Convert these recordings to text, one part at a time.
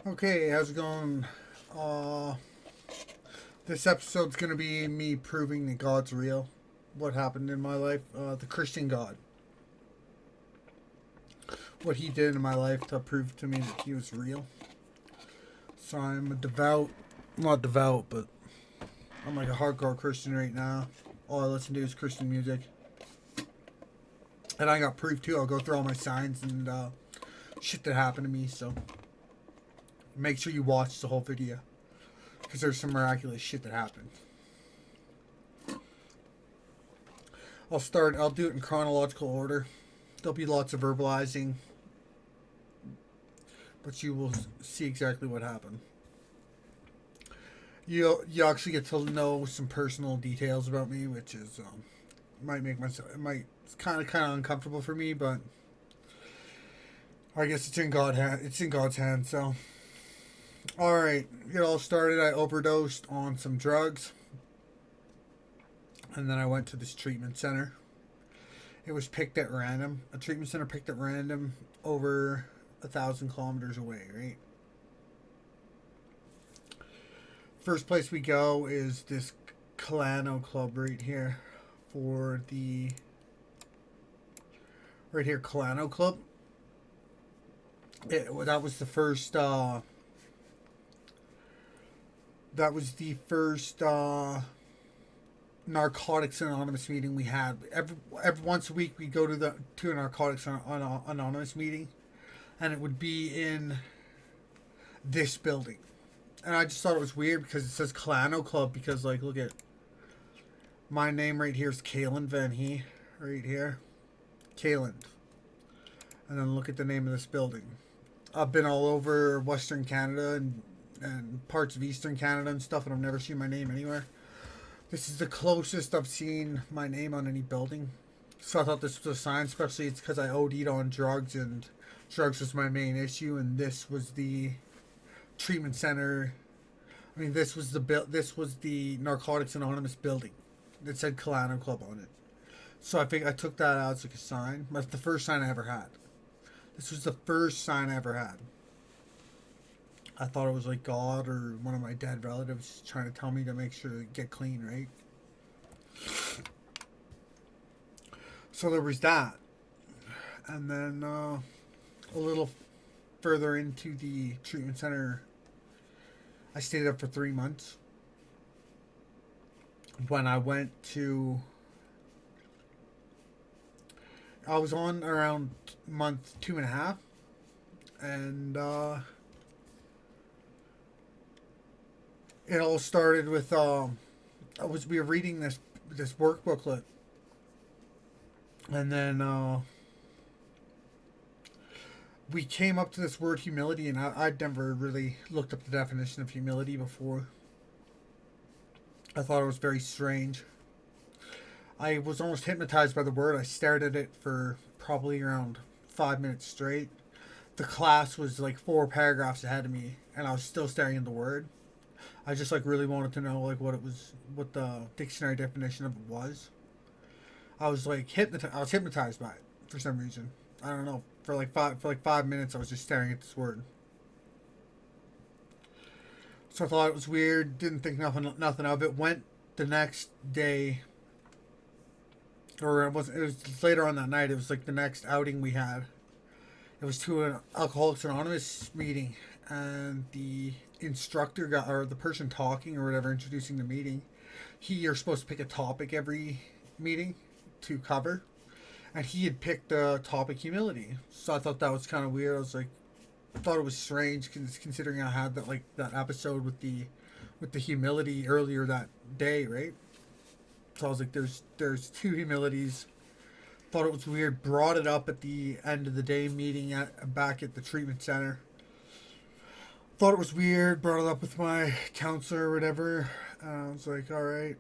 Okay, how's it going? Uh, this episode's gonna be me proving that God's real. What happened in my life? The Christian God. What he did in my life to prove to me that he was real. So I'm a devout, not devout, but I'm like a hardcore Christian right now. All I listen to is Christian music. And I got proof too. I'll go through all my signs and shit that happened to me. So make sure you watch the whole video. Because there's some miraculous shit that happened. I'll do it in chronological order. There'll be lots of verbalizing, but you will see exactly what happened. You actually get to know some personal details about me, which is might make myself it might it's kind of uncomfortable for me, but I guess it's in God's hand. So, all right, it all started. I overdosed on some drugs, and then I went to this treatment center. It was picked at random. A treatment center picked at random over 1,000 kilometers away. Right. First place we go is this Kalano Club right here for the right here Kalano Club. That was the first. That was the first Narcotics Anonymous meeting we had. Every once a week we go to a Narcotics Anonymous meeting, and it would be in this building. And I just thought it was weird because it says Kalano Club because like look at my name right here is Kalen Van He right here. Kalen. And then look at the name of this building. I've been all over Western Canada and parts of Eastern Canada and stuff, and I've never seen my name anywhere. This is the closest I've seen my name on any building. So I thought this was a sign, especially it's because I OD'd on drugs, and drugs was my main issue, and this was the treatment center. I mean, this was the Narcotics Anonymous building. It said Kalano Club on it. So I think I took that out as like a sign. That's the first sign I ever had. This was the first sign I ever had. I thought it was like God or one of my dead relatives trying to tell me to make sure to get clean, right? So there was that. And then a little further into the treatment center, I stayed up for 3 months. When I went to. I was on around month 2.5. And it all started with we were reading this work booklet, and then we came up to this word humility, and I'd never really looked up the definition of humility before. I thought it was very strange. I was almost hypnotized by the word. I stared at it for probably around 5 minutes straight. The class was like 4 paragraphs ahead of me, and I was still staring at the word. I just like really wanted to know like what the dictionary definition of it was. I was like hypnotized by it for some reason. I don't know. For like 5 minutes, I was just staring at this word. So I thought it was weird. Didn't think nothing of it. Went the next day, or it was later on that night. It was like the next outing we had. It was to an Alcoholics Anonymous meeting, and the instructor got, or the person talking or whatever, introducing the meeting. You're supposed to pick a topic every meeting to cover, and he had picked the topic humility. So I thought that was kind of weird. I was like, I thought it was strange considering I had that episode with the humility earlier that day, right? So I was like, there's two humilities. Thought it was weird. Brought it up at the end of the day meeting back at the treatment center. Thought it was weird. Brought it up with my counselor or whatever. I was like, all right,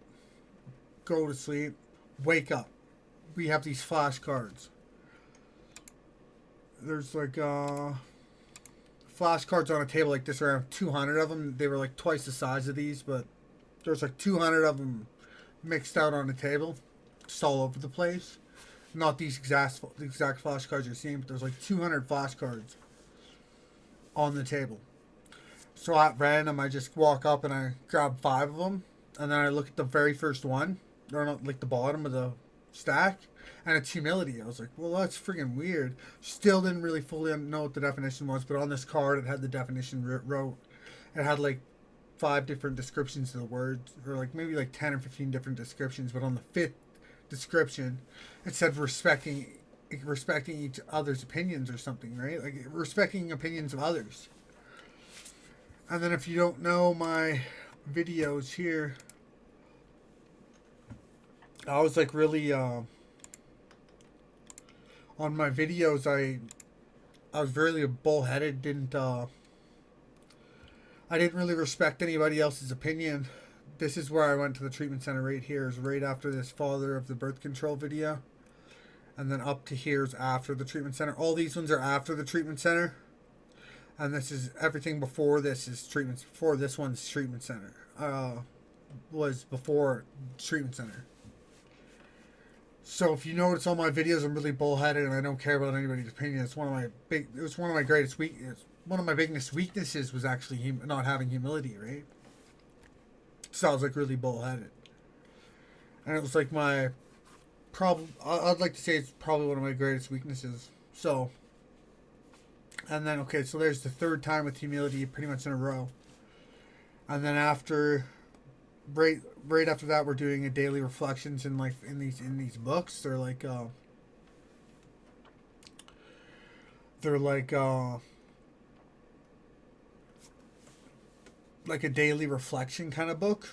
go to sleep. Wake up. We have these flashcards. There's like flashcards on a table like this, around 200 of them. They were like twice the size of these, but there's like 200 of them mixed out on the table, just all over the place. Not these exact flashcards you're seeing, but there's like 200 flashcards on the table. So at random, I just walk up and I grab 5 of them, and then I look at the very first one, or not like the bottom of the stack, and it's humility. I was like, well, that's freaking weird. Still didn't really fully know what the definition was, but on this card, it had the definition wrote. It had like 5 different descriptions of the words, or like maybe like 10 or 15 different descriptions. But on the 5th description, it said respecting each other's opinions or something, right? Like respecting opinions of others. And then if you don't know my videos here, I was like really on my videos. I was really bullheaded. I didn't really respect anybody else's opinion. This is where I went to the treatment center. Right here is right after this father of the birth control video, and then up to here is after the treatment center. All these ones are after the treatment center. And this is everything before this is treatments. Before this one's treatment center. Was before treatment center. So if you notice all my videos, I'm really bullheaded and I don't care about anybody's opinion. It's one of my greatest weaknesses. One of my biggest weaknesses was actually not having humility, right? So I was like really bullheaded, and it was like my problem. I'd like to say it's probably one of my greatest weaknesses. So. And then, okay, so there's the 3rd time with humility pretty much in a row. And then right after that, we're doing a daily reflections in these books. They're like a daily reflection kind of book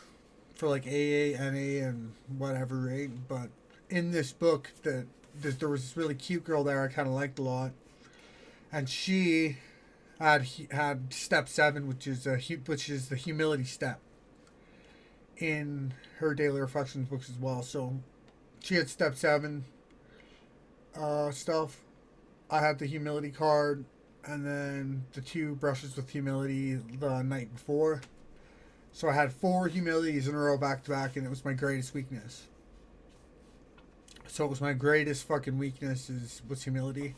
for like AA, NA, and whatever, right? But in this book, there was this really cute girl there I kind of liked a lot. And she had step 7, which is the humility step, in her daily reflections books as well. So she had step 7 stuff. I had the humility card, and then the 2 brushes with humility the night before. So I had 4 humilities in a row back to back, and it was my greatest weakness. So it was my greatest fucking weakness was humility.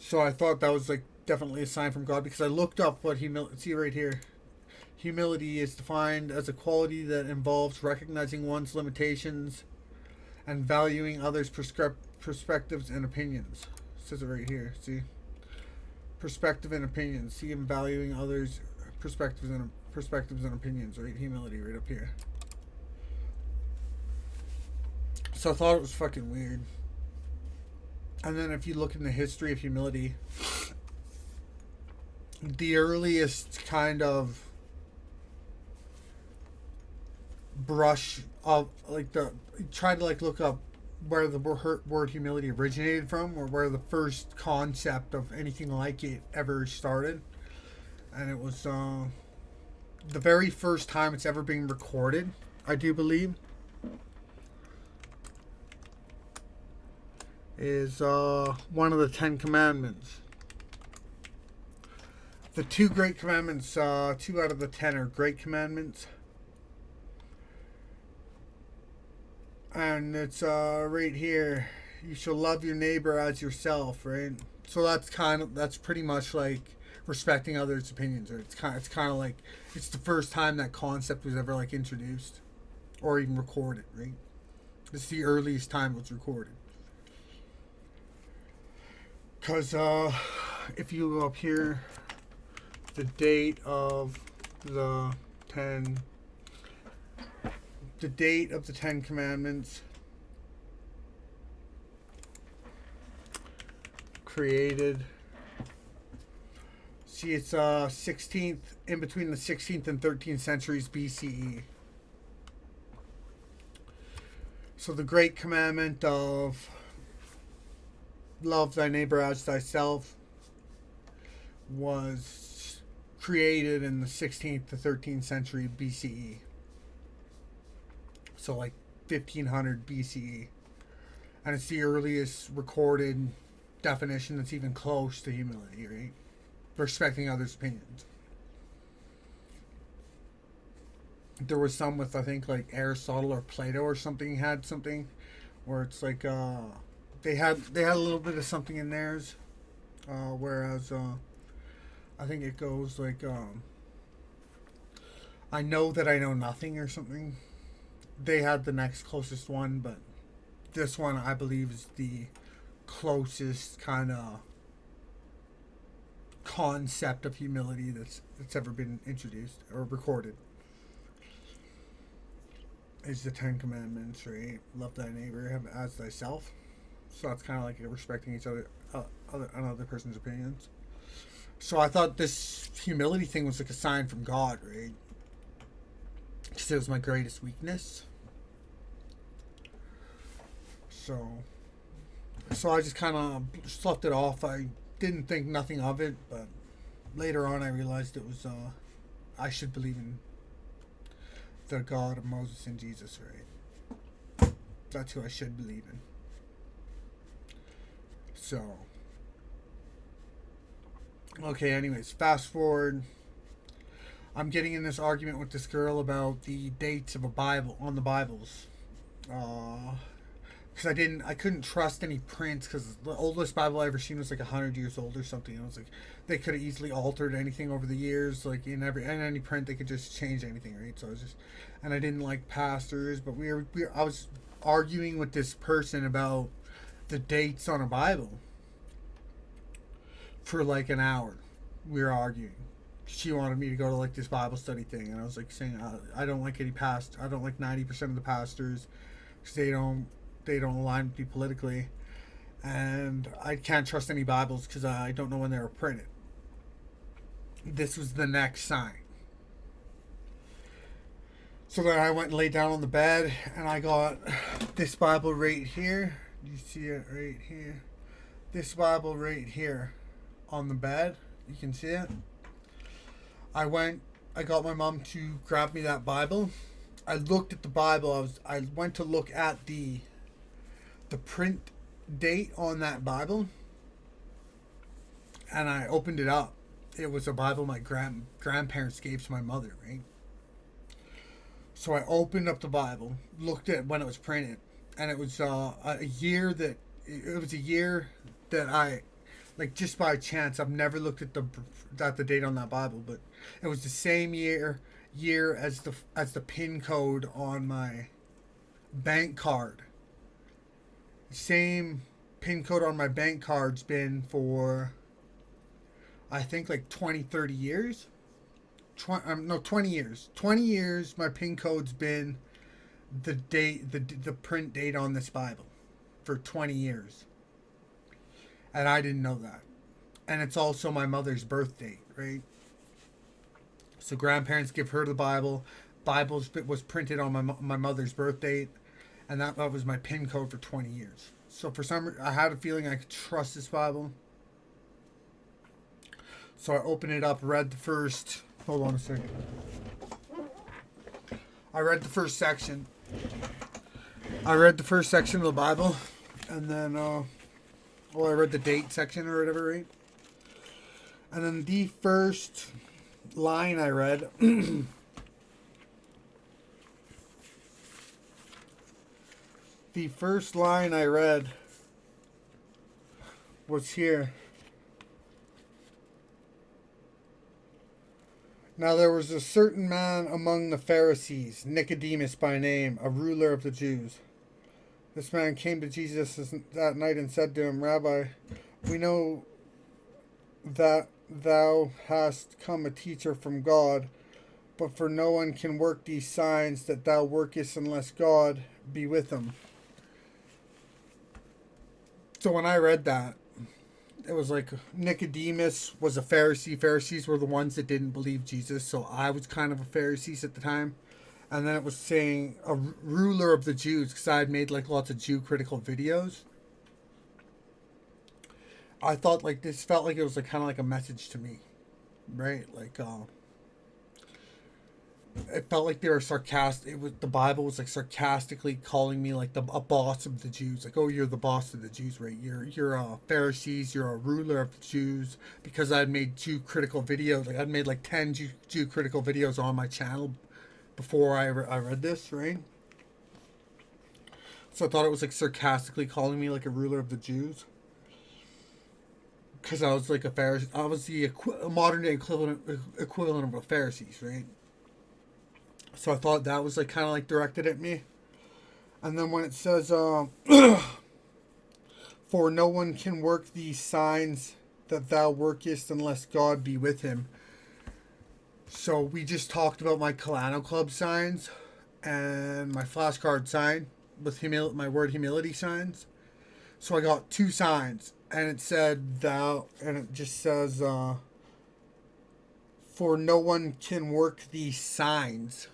So I thought that was like definitely a sign from God, because I looked up what humility. See right here, humility is defined as a quality that involves recognizing one's limitations and valuing others' perspectives and opinions. It says it right here. See, perspective and opinions. See, and valuing others' perspectives and opinions. Right, humility right up here. So I thought it was fucking weird. And then if you look in the history of humility, the earliest kind of brush of like try to like look up where the word humility originated from, or where the first concept of anything like it ever started. And it was the very first time it's ever been recorded, I do believe, is one of the 10 Commandments. The 2 great commandments, 2 out of the 10 are great commandments. And it's right here. You shall love your neighbor as yourself, right? So that's pretty much like respecting others' opinions, or it's kind of like it's the first time that concept was ever like introduced or even recorded, right? It's the earliest time it was recorded. Because if you go up here, the date of the 10 Commandments created. See, it's 16th, in between the 16th and 13th centuries BCE. So the great commandment of love thy neighbor as thyself was created in the 16th to 13th century BCE. So like 1500 BCE. And it's the earliest recorded definition that's even close to humility, right? Respecting others' opinions. There was some with, I think, like Aristotle or Plato or something had something where it's like they had a little bit of something in theirs, whereas I think it goes like I know that I know nothing or something. They had the next closest one, but this one I believe is the closest kind of concept of humility that's ever been introduced or recorded. Is the Ten Commandments, right? Love thy neighbor as thyself. So that's kind of like respecting each other, another person's opinions. So I thought this humility thing was like a sign from God, right? Because it was my greatest weakness. So I just kind of sloughed it off. I didn't think nothing of it, but later on I realized it was I should believe in the God of Moses and Jesus, right? That's who I should believe in. So, okay, anyways, fast forward. I'm getting in this argument with this girl about the dates of a Bible on the Bibles. Because I couldn't trust any prints because the oldest Bible I ever seen was like 100 years old or something. And I was like, they could have easily altered anything over the years, like in any print they could just change anything, right? So I was just, and I didn't like pastors, but I was arguing with this person about the dates on a Bible for like an hour. We were arguing. She wanted me to go to like this Bible study thing, and I was like saying I don't like any I don't like 90% of the pastors because they don't align with me politically, and I can't trust any Bibles because I don't know when they were printed. This was the next sign. So then I went and laid down on the bed, and I got this Bible right here. You see it right here? This Bible right here on the bed. You can see it. I got my mom to grab me that Bible. I looked at the Bible. I went to look at the print date on that Bible, and I opened it up. It was a Bible my grandparents gave to my mother, right? So I opened up the Bible, looked at when it was printed, and it was a year that I, like, just by chance, I've never looked at the date on that Bible, but it was the same year as the pin code on my bank card. Same pin code on my bank card's been for, I think, like 20-30 years. 20 years. 20 years my pin code's been the date, the print date on this Bible for 20 years. And I didn't know that. And it's also my mother's birth date, right? So grandparents give her the Bible. Bible was printed on my mother's birth date, and that was my pin code for 20 years. So for some reason, I had a feeling I could trust this Bible. So I opened it up, read the first. Hold on a second. I read the first section. I read the first section of the Bible, and then, I read the date section or whatever, right? And then the first line I read. The first line I read was here. Now there was a certain man among the Pharisees, Nicodemus by name, a ruler of the Jews. This man came to Jesus that night and said to him, Rabbi, we know that thou hast come a teacher from God, but for no one can work these signs that thou workest unless God be with him. So when I read that, it was like Nicodemus was a Pharisee. Pharisees were the ones that didn't believe Jesus, so I was kind of a Pharisee at the time. And then it was saying a ruler of the Jews, because I had made like lots of Jew critical videos. I thought like this felt like it was like kind of like a message to me, right? Like it felt like they were sarcastic. The Bible was like sarcastically calling me like a boss of the Jews. Like, oh, you're the boss of the Jews, right? You're a Pharisees. You're a ruler of the Jews, because I had made Jew critical videos. Like I'd made like 10 Jew critical videos on my channel before I read this, right? So I thought it was like sarcastically calling me like a ruler of the Jews, because I was like a Pharisee. I was the modern day equivalent of a Pharisees, right? So I thought that was like kind of like directed at me. And then when it says, "For no one can work these signs that thou workest unless God be with him." So we just talked about my Kalano Club signs and my flashcard sign with my word humility signs. So I got two signs, and it said thou, and it just says, "For no one can work these signs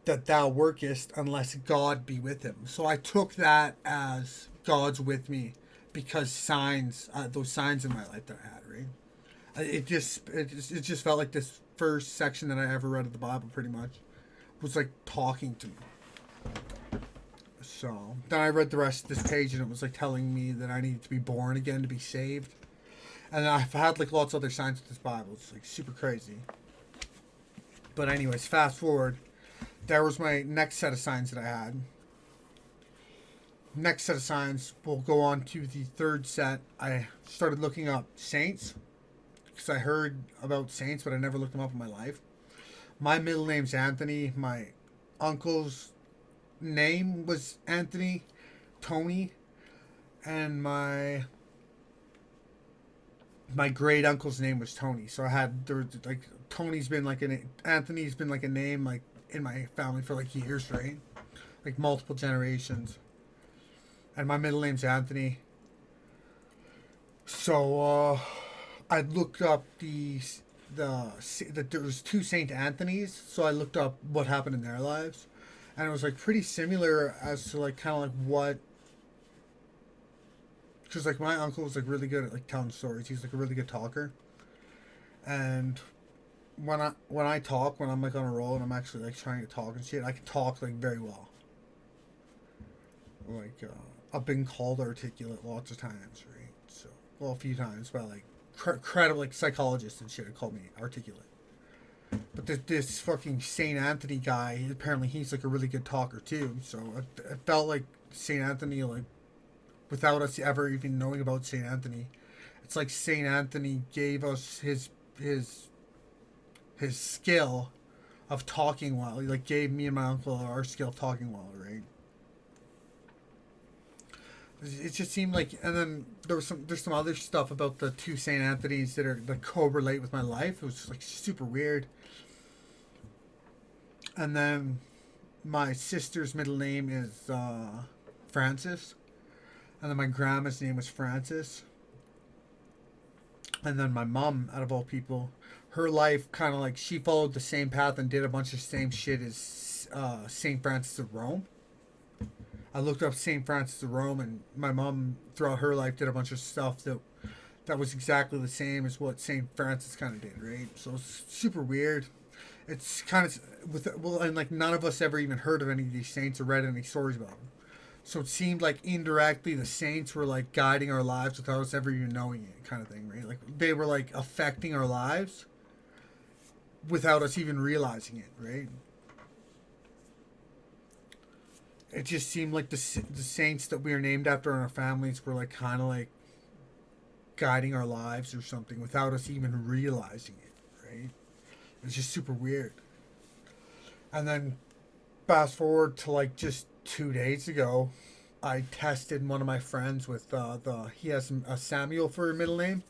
that thou workest unless God be with him." So I took that as God's with me because signs, those signs in my life that I had, right? It just felt like this first section that I ever read of the Bible pretty much was like talking to me. So then I read the rest of this page, and it was like telling me that I needed to be born again to be saved. And I've had like lots of other signs with this Bible. It's like super crazy. But anyways, fast forward. There was my next set of signs that I had. Next set of signs, we'll go on to the third set. I started looking up saints because I heard about saints, but I never looked them up in my life. My middle name's Anthony. My uncle's name was Anthony, Tony, and my great uncle's name was Tony. So I had there was like Tony's been like an Anthony's been like a name like in my family for like years, right? Like multiple generations. And my middle name's Anthony. So I looked up that there was two Saint Anthony's, so I looked up what happened in their lives, and it was like pretty similar as to like kind of like what, because like my uncle was like really good at like telling stories. He's like a really good talker, and when I talk, when I'm like on a roll and I'm actually like trying to talk and shit, I can talk like very well. Like I've been called articulate lots of times, right? So well, a few times by like credible like psychologists and shit have called me articulate. But this fucking Saint Anthony guy, apparently he's like a really good talker too. So it felt like Saint Anthony, like without us ever even knowing about Saint Anthony, it's like Saint Anthony gave us his skill of talking well. He like gave me and my uncle our skill of talking well, right? It just seemed like, and then there's some other stuff about the two Saint Anthony's that are like correlate with my life. It was just, like super weird. And then my sister's middle name is Francis, and then my grandma's name was Francis. And then my mom, out of all people, her life kind of like she followed the same path and did a bunch of same shit as Saint Francis of Rome. I looked up Saint Francis of Rome, and my mom throughout her life did a bunch of stuff that was exactly the same as what Saint Francis kind of did, right? So it's super weird. It's kind of and like none of us ever even heard of any of these saints or read any stories about them. So it seemed like indirectly the saints were like guiding our lives without us ever even knowing it, kind of thing, right? Like they were like affecting our lives without us even realizing it, right? It just seemed like the saints that we were named after in our families were like kind of like guiding our lives or something without us even realizing it, right? It's just super weird. And then fast forward to like just 2 days ago, I tested one of my friends with he has a Samuel for a middle name,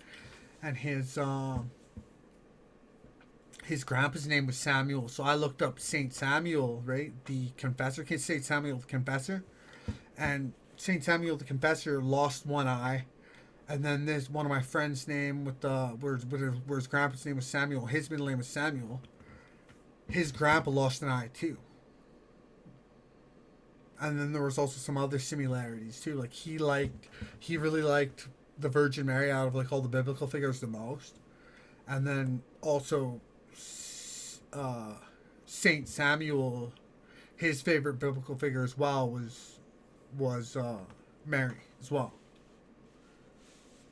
and his grandpa's name was Samuel. So I looked up Saint Samuel, right? The Confessor, Saint Samuel the Confessor, and Saint Samuel the Confessor lost one eye. And then there's one of my friends' name with where his grandpa's name was Samuel. His middle name was Samuel. His grandpa lost an eye too. And then there was also some other similarities too. Like he really liked the Virgin Mary out of like all the biblical figures the most. And then also Saint Samuel, his favorite biblical figure as well was Mary as well.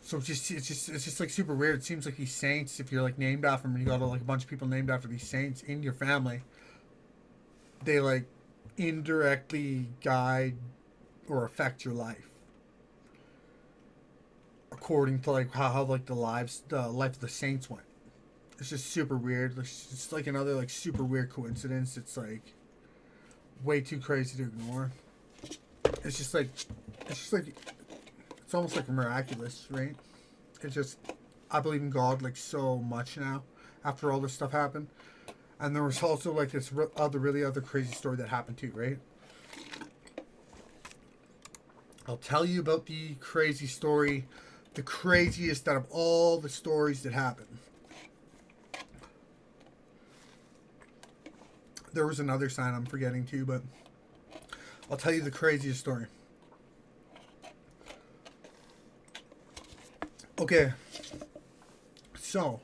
So it's just like super weird. It seems like these saints, if you're like named after them, and you got like a bunch of people named after these saints in your family, they like indirectly guide or affect your life according to like how like the life of the saints went. It's just super weird. It's like another like super weird coincidence. It's like way too crazy to ignore. It's just like it's almost like miraculous, right? It's just I believe in God like so much now after all this stuff happened. And there was also like this other crazy story that happened too, right? I'll tell you about the crazy story, the craziest out of all the stories that happened. There was another sign I'm forgetting too, but I'll tell you the craziest story. Okay, so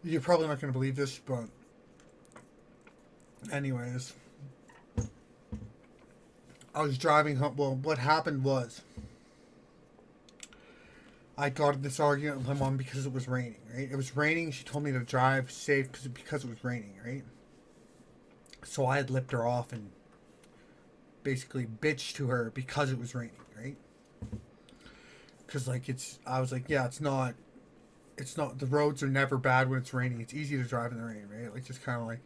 you're probably not going to believe this, but anyways, I was driving home. Well, what happened was I got in this argument with my mom because it was raining, right? It was raining. She told me to drive safe because it was raining, right? So I had lipped her off and basically bitched to her because it was raining, right? Because like I was like, yeah, it's not. The roads are never bad when it's raining. It's easy to drive in the rain, right? Like just kind of like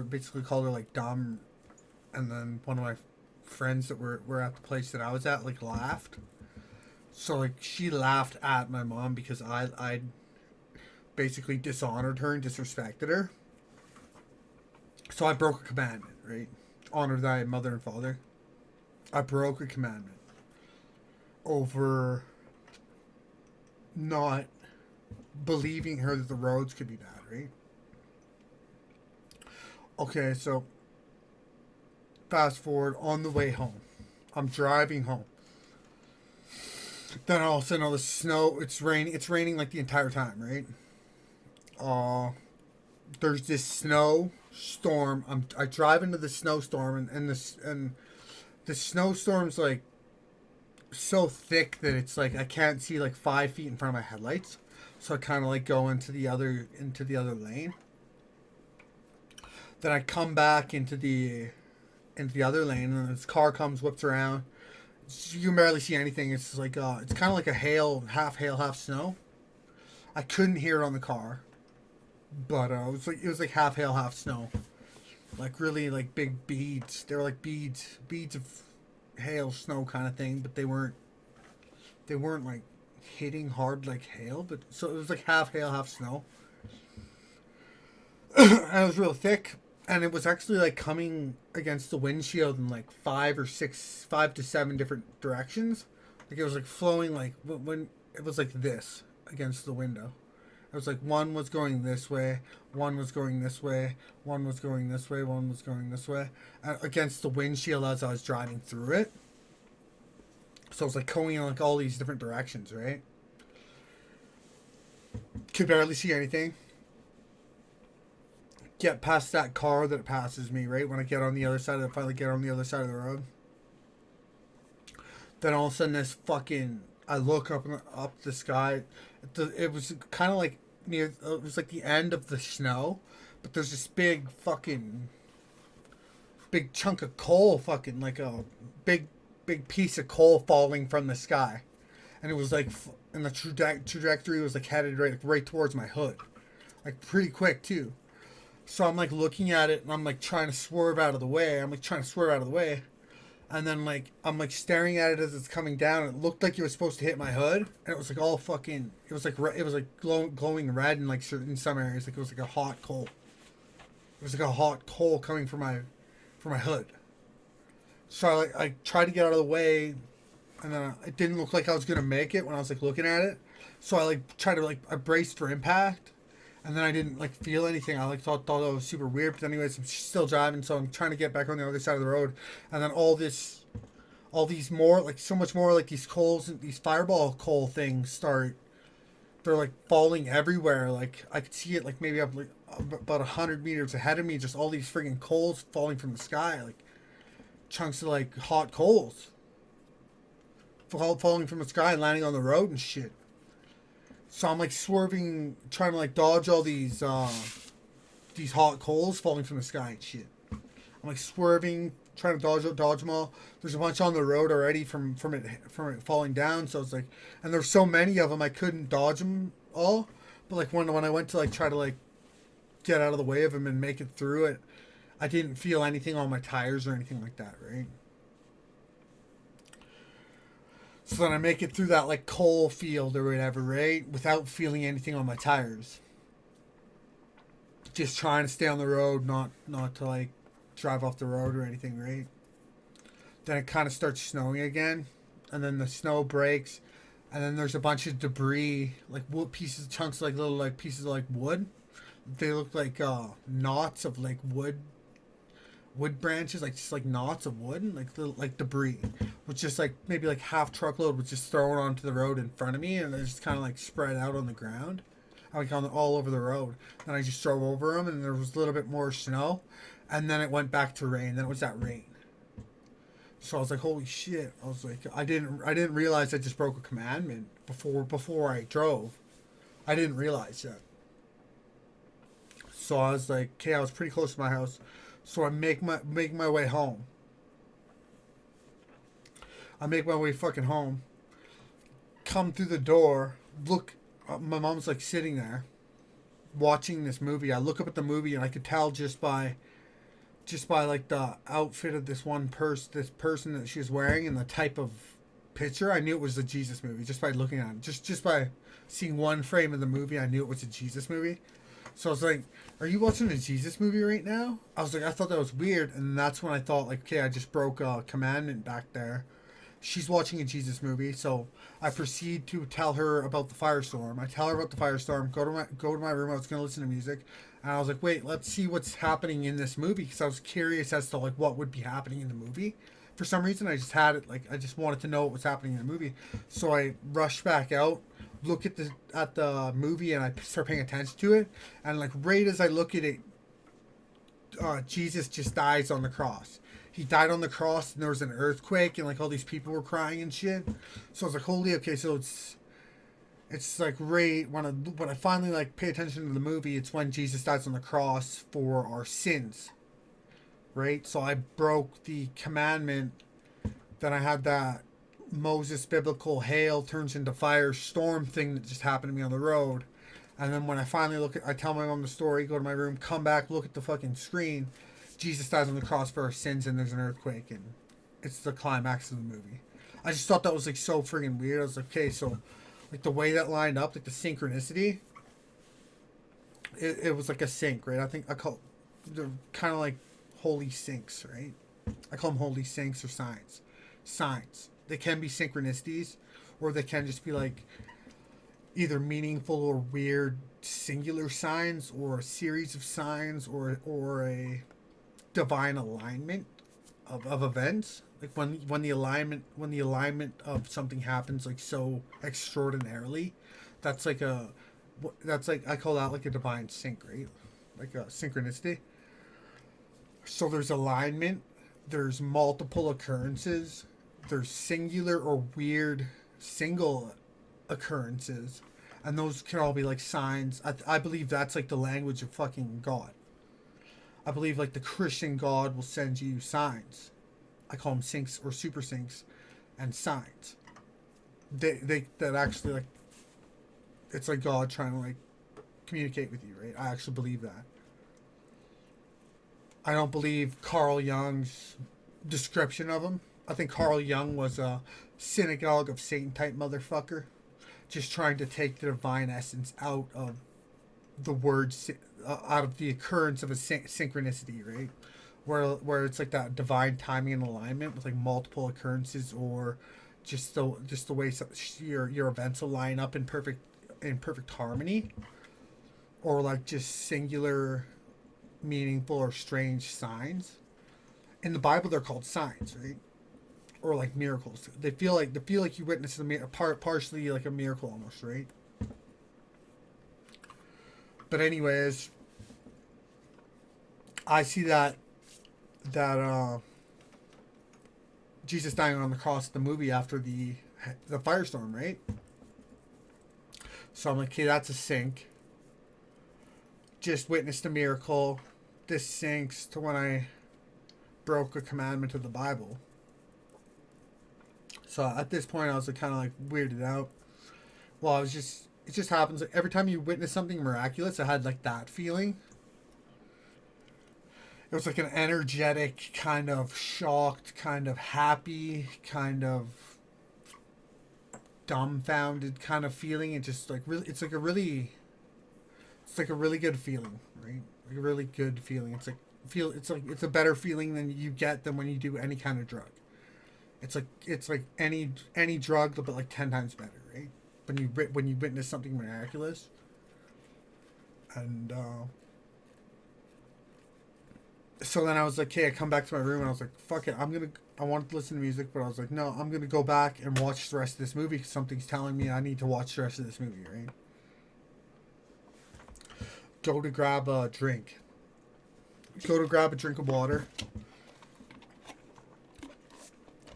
basically called her like dumb, and then one of my friends that were at the place that I was at like laughed. So like she laughed at my mom because I basically dishonored her and disrespected her. So I broke a commandment, right? Honor thy mother and father. I broke a commandment over not believing her that the roads could be bad, right? Okay, so fast forward on the way home. I'm driving home. Then all of a sudden all the snow, it's raining. It's raining like the entire time, right? There's this snow storm. I drive into the snowstorm and the snowstorm's like so thick that it's like I can't see like 5 feet in front of my headlights. So I kind of like go into the other lane. Then I come back into the other lane, and this car comes, whips around. You can barely see anything. It's like it's kind of like a hail, half snow. I couldn't hear it on the car, but it was like half hail, half snow, like really like big beads. They were like beads of hail, snow kind of thing, but they weren't like hitting hard like hail. But so it was like half hail, half snow, and it was real thick. And it was actually like coming against the windshield in like 5 to 7 different directions. Like it was like flowing like when it was like this against the window. It was like one was going this way, one was going this way, one was going this way, one was going this way, against the windshield as I was driving through it. So it was like going in like all these different directions, right? Could barely see anything. Get past that car that passes me, right? When I get on the other side of finally get on the other side of the road. Then all of a sudden this fucking, I look up the sky. It was kind of like near, it was like the end of the snow, but there's this big chunk of coal, fucking like a big piece of coal falling from the sky. And it was like, and the trajectory was like headed right towards my hood. Like pretty quick too. So I'm like looking at it and I'm like trying to swerve out of the way. And then like I'm like staring at it as it's coming down. And it looked like it was supposed to hit my hood. And it was like all fucking. It was like glowing red in like in some areas. Like it was like a hot coal. It was like a hot coal coming from my hood. So I tried to get out of the way, and then it didn't look like I was gonna make it when I was like looking at it. So I like tried to I braced for impact. And then I didn't like feel anything. I like thought it was super weird. But anyways, I'm still driving, so I'm trying to get back on the other side of the road. And then all these more like so much more like these coals and these fireball coal things start. They're like falling everywhere. Like I could see it like maybe up like about 100 meters ahead of me. Just all these friggin' coals falling from the sky, like chunks of like hot coals falling from the sky and landing on the road and shit. So I'm like swerving, trying to like dodge all these hot coals falling from the sky and shit. I'm like swerving, trying to dodge them all. There's a bunch on the road already from it falling down. So it's like, and there's so many of them I couldn't dodge them all. But like when I went to like try to like get out of the way of him and make it through it, I didn't feel anything on my tires or anything like that, right? So then I make it through that like coal field or whatever, right? Without feeling anything on my tires. Just trying to stay on the road, not to like drive off the road or anything, right? Then it kind of starts snowing again, and then the snow breaks, and then there's a bunch of debris, like wood pieces, chunks, like little like pieces of like wood. They look like knots of like wood branches, like just like knots of wood, like little like debris, was just like maybe like half truckload was just thrown onto the road in front of me, and it just kind of like spread out on the ground, like on all over the road. And I just drove over them, and there was a little bit more snow, and then it went back to rain. Then it was that rain. So I was like, holy shit! I was like, I didn't realize I just broke a commandment before I drove. I didn't realize that. So I was like, okay, I was pretty close to my house. So I make my way home. I make my way fucking home. Come through the door. Look, my mom's like sitting there, watching this movie. I look up at the movie and I could tell just by like the outfit of this person that she was wearing and the type of picture, I knew it was a Jesus movie just by looking at it. Just by seeing one frame of the movie, I knew it was a Jesus movie. So I was like, "Are you watching a Jesus movie right now?" I was like, I thought that was weird, and that's when I thought like, okay, I just broke a commandment back there. She's watching a Jesus movie, so I proceed to tell her about the firestorm. I tell her about the firestorm. Go to my room. I was gonna listen to music, and I was like, wait, let's see what's happening in this movie because I was curious as to like what would be happening in the movie. For some reason, I just had it like I just wanted to know what was happening in the movie. So I rushed back out, look at the movie, and I start paying attention to it. And like right as I look at it, Jesus just dies on the cross. He died on the cross, and there was an earthquake, and like all these people were crying and shit. So I was like, holy, okay, so it's like right when I finally like pay attention to the movie, it's when Jesus dies on the cross for our sins, right? So I broke the commandment. Then I had that Moses biblical hail turns into fire storm thing that just happened to me on the road. And then when I finally I tell my mom the story, go to my room, come back, look at the fucking screen. Jesus dies on the cross for our sins, and there's an earthquake, and it's the climax of the movie. I just thought that was like so friggin' weird. I was like, okay, so like the way that lined up, like the synchronicity, it was like a sync, right? I think I call they're kind of like holy syncs, right? I call them holy syncs or signs. Signs. They can be synchronicities, or they can just be like either meaningful or weird singular signs, or a series of signs, or a divine alignment of events. Like when the alignment of something happens like so extraordinarily, that's like a that's like I call that like a divine sync, right? Like a synchronicity. So there's alignment, there's multiple occurrences, there's singular or weird single occurrences, and those can all be like signs. I believe that's like the language of fucking God. I believe like the Christian God will send you signs. I call them syncs or super syncs, and signs. They that actually like it's like God trying to like communicate with you, right? I actually believe that. I don't believe Carl Jung's description of him. I think Carl Jung was a synagogue of Satan type motherfucker, just trying to take the divine essence out of the words, out of the occurrence of a synchronicity, right? Where it's like that divine timing and alignment with like multiple occurrences, or just the way your events will line up in perfect harmony, or like just singular, meaningful or strange signs. In the Bible, they're called signs, right? Or like miracles. They feel like you witnessed partially like a miracle almost, right? But anyways, I see that Jesus dying on the cross, the movie after the firestorm, right? So I'm like, okay, that's a sync. Just witnessed a miracle. This syncs to when I broke a commandment of the Bible. So at this point, I was like, kind of like weirded out. Well, I was just it just happens like every time you witness something miraculous, I had like that feeling. It was like an energetic, kind of shocked, kind of happy, kind of dumbfounded kind of feeling. It just like really, it's like a really good feeling, right? Like a really good feeling. It's a better feeling than you get than when you do any kind of drug. It's like any drug, but like 10 times better, right? When you witness something miraculous, and so then I was like, okay, I come back to my room and I was like, fuck it, I wanted to listen to music, but I was like, no, I'm gonna go back and watch the rest of this movie because something's telling me I need to watch the rest of this movie, right? Go to grab a drink. Go to grab a drink of water.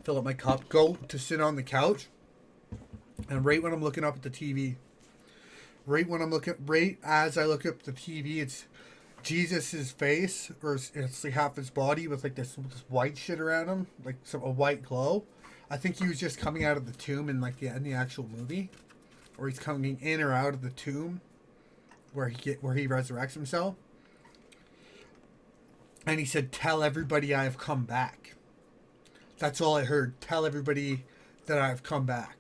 Fill up my cup. Go to sit on the couch. And right when I'm looking up at the TV, right as I look up at the TV, it's Jesus's face, or it's like half his body with like this white shit around him, like a white glow. I think he was just coming out of the tomb in like in the actual movie, or he's coming in or out of the tomb, where he resurrects himself. And he said, "Tell everybody I have come back." That's all I heard. Tell everybody that I have come back.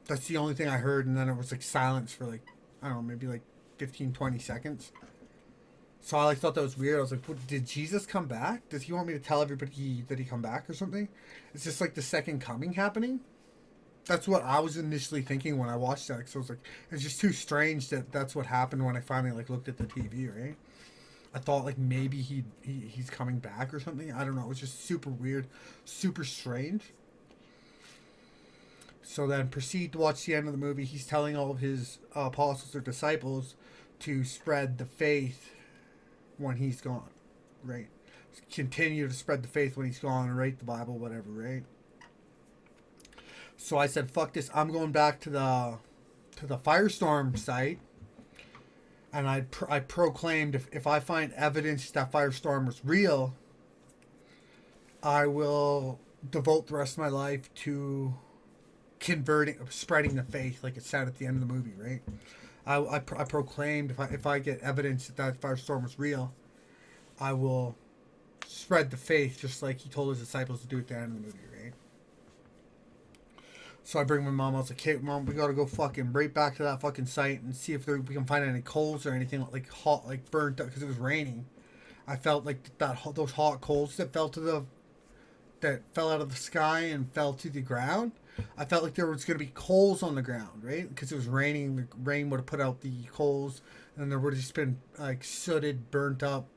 That's the only thing I heard, and then it was like silence for like, I don't know, maybe like 15, 20 seconds. So I like thought that was weird. I was like, what, did Jesus come back? Does he want me to tell everybody that he come back or something? Is this like the second coming happening? That's what I was initially thinking when I watched that. So I was like, it's just too strange that that's what happened when I finally like looked at the TV, right? I thought like maybe he's coming back or something. I don't know. It was just super weird, super strange. So then proceed to watch the end of the movie. He's telling all of his apostles or disciples to spread the faith when he's gone, right? Continue to spread the faith when he's gone and write the Bible, whatever, right? So I said, fuck this. I'm going back to the Firestorm site. And I proclaimed if I find evidence that Firestorm was real, I will devote the rest of my life to spreading the faith, like it said at the end of the movie, right? I proclaimed if I get evidence that Firestorm was real, I will spread the faith just like he told his disciples to do at the end of the movie, right? So I bring my mom. I was like, "Hey, mom, we gotta go fucking right back to that fucking site and see if we can find any coals or anything like hot, like burnt up because it was raining." I felt like those hot coals that fell out of the sky and fell to the ground. I felt like there was gonna be coals on the ground, right? Because it was raining. The rain would have put out the coals, and then there would have just been like sooted, burnt up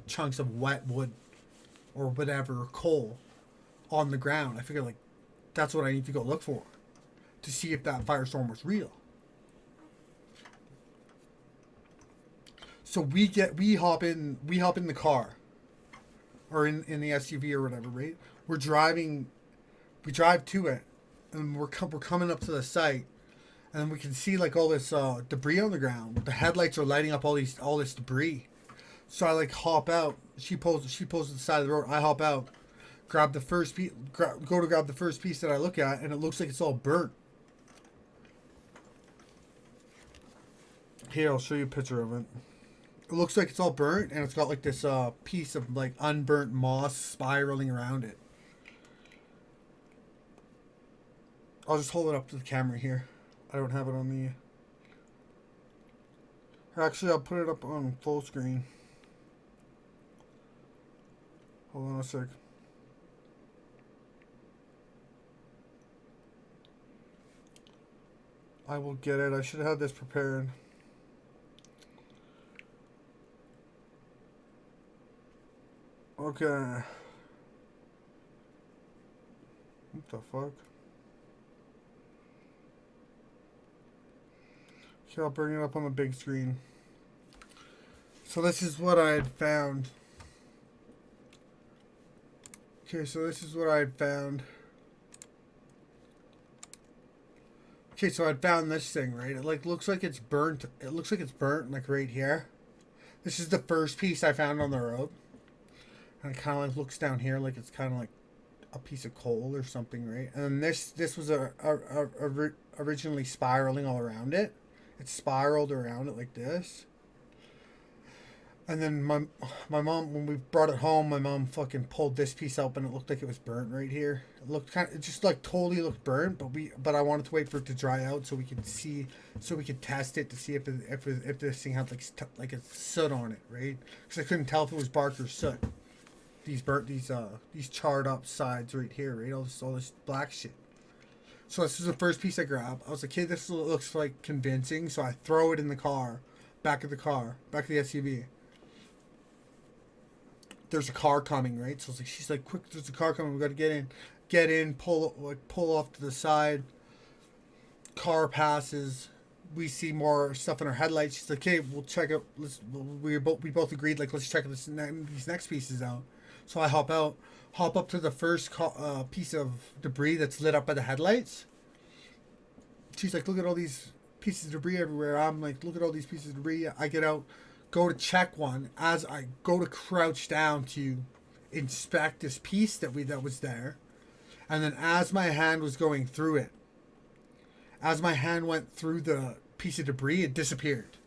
chunks of wet wood or whatever coal on the ground. I figured like that's what I need to go look for to see if that firestorm was real. So we hop in the car or in the SUV or whatever, right? We drive to it, and we're coming up to the site, and we can see like all this debris on the ground. The headlights are lighting up all this debris. So I like hop out. She pulls to the side of the road. I hop out, grab the first piece, go to grab the first piece that I look at, and it looks like it's all burnt. Here, I'll show you a picture of it. It looks like it's all burnt, and it's got like this piece of like unburnt moss spiraling around it. I'll just hold it up to the camera here. I don't have it on the... Actually, I'll put it up on full screen. Hold on a sec. I will get it. I should have had this prepared. Okay. What the fuck? Okay, I'll bring it up on the big screen. So this is what I had found. Okay, so this is what I had found. Okay, so I found this thing, right? It like looks like it's burnt. It looks like it's burnt like right here. This is the first piece I found on the road. And it kind of like looks down here like it's kind of like a piece of coal or something, right? And this was originally spiraling all around it. It spiraled around it like this. And then my mom, when we brought it home, my mom fucking pulled this piece up, and it looked like it was burnt right here. It looked it just like totally looked burnt, but I wanted to wait for it to dry out so we could see, so we could test it to see if this thing had like a soot on it, right? Because I couldn't tell if it was bark or soot. These charred up sides right here, right? All this black shit. So this is the first piece I grabbed. I was like, "Hey, this looks like convincing." So I throw it in the car, back of the the SUV. There's a car coming, right? So it's like, she's like, "Quick, there's a car coming. We got to get in, pull off to the side." Car passes. We see more stuff in our headlights. She's like, "Hey, we'll check it. We both agreed, like, let's check these next pieces out." So I hop up to the first piece of debris that's lit up by the headlights. She's like, "Look at all these pieces of debris everywhere." I'm like, "Look at all these pieces of debris." I get out, go to check one. As I go to crouch down to inspect this piece that was there, and then as my hand was going through it, as my hand went through the piece of debris, it disappeared.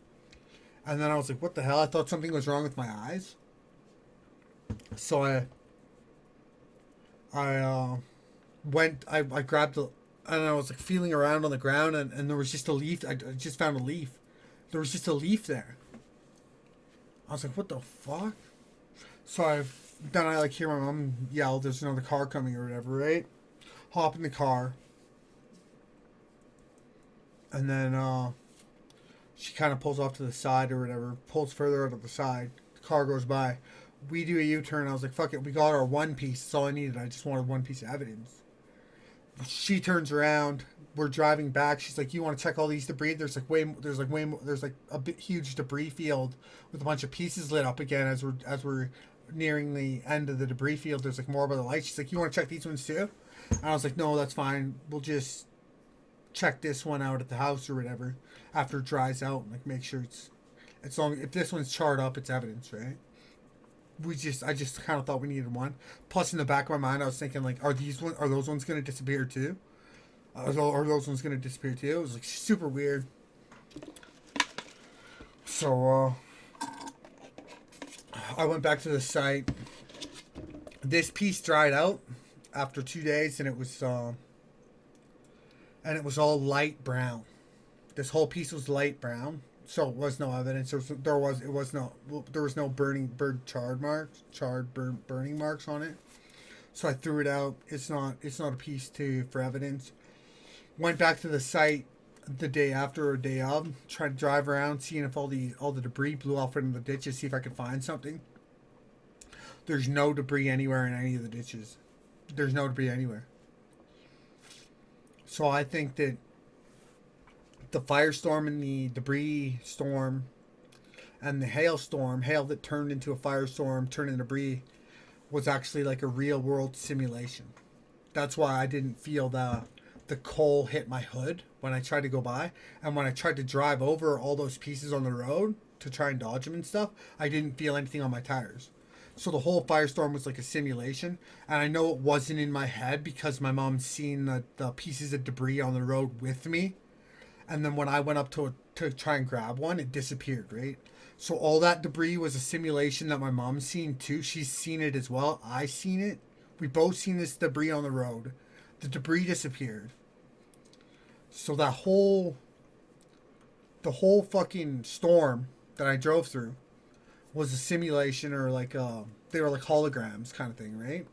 And then I was like, "What the hell?" I thought something was wrong with my eyes. So I grabbed the, and I was like feeling around on the ground, and there was just a leaf. I just found a leaf. There was just a leaf there. I was like, "What the fuck?" So then I like hear my mom yell, "There's another car coming," or whatever, right? Hop in the car. And then she kind of pulls off to the side or whatever, pulls further out of the side. The car goes by. We do a U-turn. I was like, "Fuck it, we got our one piece. That's all I needed. I just wanted one piece of evidence." She turns around. We're driving back. She's like, "You want to check all these debris?" There's like a big, huge debris field with a bunch of pieces lit up again as we're nearing the end of the debris field. There's like more by the light. She's like, "You want to check these ones too?" And I was like, "No, that's fine. We'll just check this one out at the house or whatever after it dries out, and like make sure it's long. If this one's charred up, it's evidence, right?" I just kind of thought we needed one. Plus, in the back of my mind, I was thinking like, are those ones going to disappear too? Are those ones going to disappear too? It was like super weird. So I went back to the site. This piece dried out after 2 days, and it was all light brown. This whole piece was light brown. So it was no evidence. There was no burning burning marks on it. So I threw it out. It's not a piece for evidence. Went back to the site the day after or day of. Tried to drive around, seeing if all the debris blew off into the ditches, see if I could find something. There's no debris anywhere in any of the ditches. There's no debris anywhere. So I think that the firestorm and the debris storm and the hail that turned into a firestorm, turned into debris, was actually like a real world simulation. That's why I didn't feel the coal hit my hood when I tried to go by. And when I tried to drive over all those pieces on the road to try and dodge them and stuff, I didn't feel anything on my tires. So the whole firestorm was like a simulation. And I know it wasn't in my head because my mom's seen the pieces of debris on the road with me. And then when I went up to try and grab one, it disappeared, right? So all that debris was a simulation that my mom's seen too. She's seen it as well. I seen it. We both seen this debris on the road. The debris disappeared. So the whole fucking storm that I drove through was a simulation, or like they were like holograms kind of thing, right?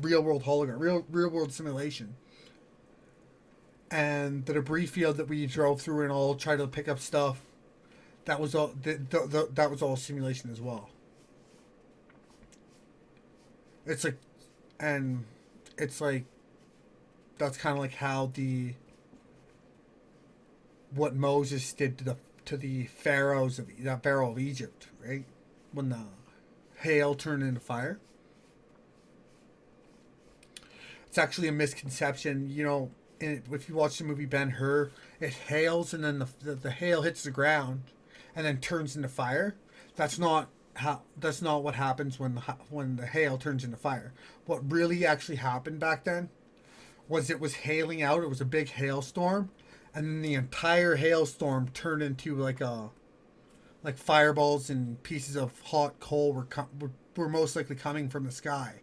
Real world hologram, real world simulation. And the debris field that we drove through and all tried to pick up stuff, that was all that was all simulation as well. It's like, and it's like, that's kind of like how what Moses did to the Pharaoh of Egypt, right? When the hail turned into fire. It's actually a misconception, if you watch the movie Ben-Hur, it hails and then the hail hits the ground and then turns into fire. That's not That's not what happens when the hail turns into fire. What really actually happened back then was it was hailing out. It was a big hailstorm, and then the entire hailstorm turned into like fireballs and pieces of hot coal were most likely coming from the sky,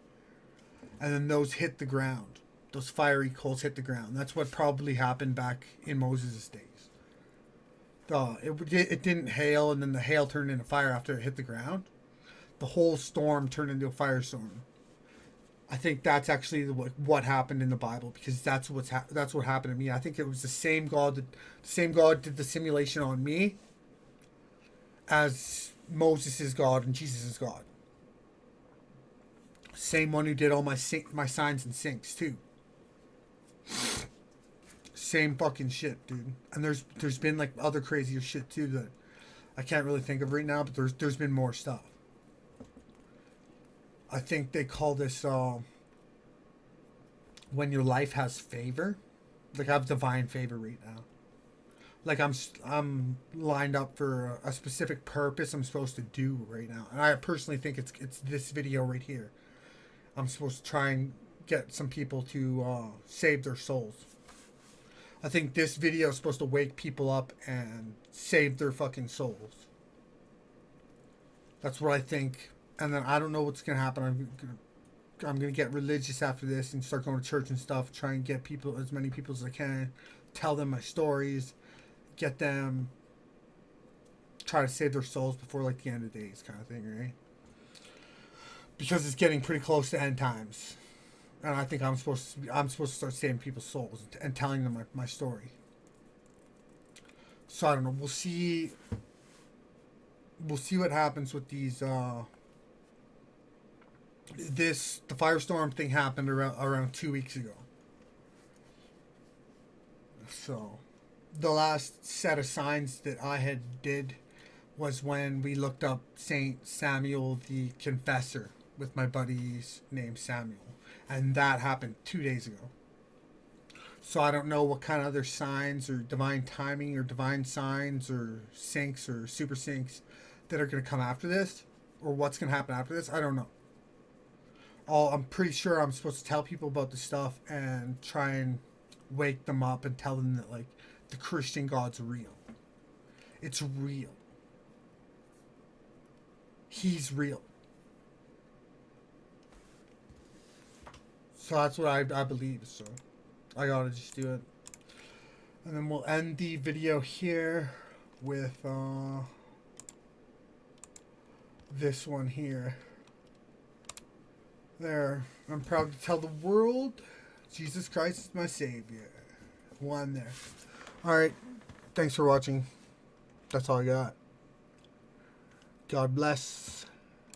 and then those hit the ground. Those fiery coals hit the ground. That's what probably happened back in Moses' days. It didn't hail, and then the hail turned into fire after it hit the ground. The whole storm turned into a firestorm. I think that's actually what happened in the Bible, because that's what happened to me. I think it was the same God did the simulation on me as Moses is God and Jesus is God. Same one who did all my signs and sinks too. Same fucking shit, dude. And there's been like other crazier shit too that I can't really think of right now, but there's been more stuff. I think they call this when your life has favor. Like I have divine favor right now. Like I'm lined up for a specific purpose I'm supposed to do right now, and I personally think it's this video right here. I'm supposed to try and get some people to save their souls. I think this video is supposed to wake people up and save their fucking souls. That's what I think. And then I don't know what's gonna happen. I'm gonna get religious after this and start going to church and stuff. Try and get people, as many people as I can, tell them my stories, get them, try to save their souls before like the end of days, kind of thing, right? Because it's getting pretty close to end times, and I think I'm supposed to start saving people's souls and telling them my story. So I don't know. We'll see. We'll see what happens with these. The firestorm thing happened around 2 weeks ago. So, the last set of signs that I had did was when we looked up Saint Samuel the Confessor with my buddies named Samuel, and that happened 2 days ago. So I don't know what kind of other signs or divine timing or divine signs or syncs or super syncs that are going to come after this, or what's going to happen after this. I don't know. I'm pretty sure I'm supposed to tell people about this stuff and try and wake them up and tell them that like the Christian God's real. It's real. He's real. So that's what I believe. So I gotta just do it. And then we'll end the video here with this one here. There. I'm proud to tell the world Jesus Christ is my Savior. One there. Alright. Thanks for watching. That's all I got. God bless.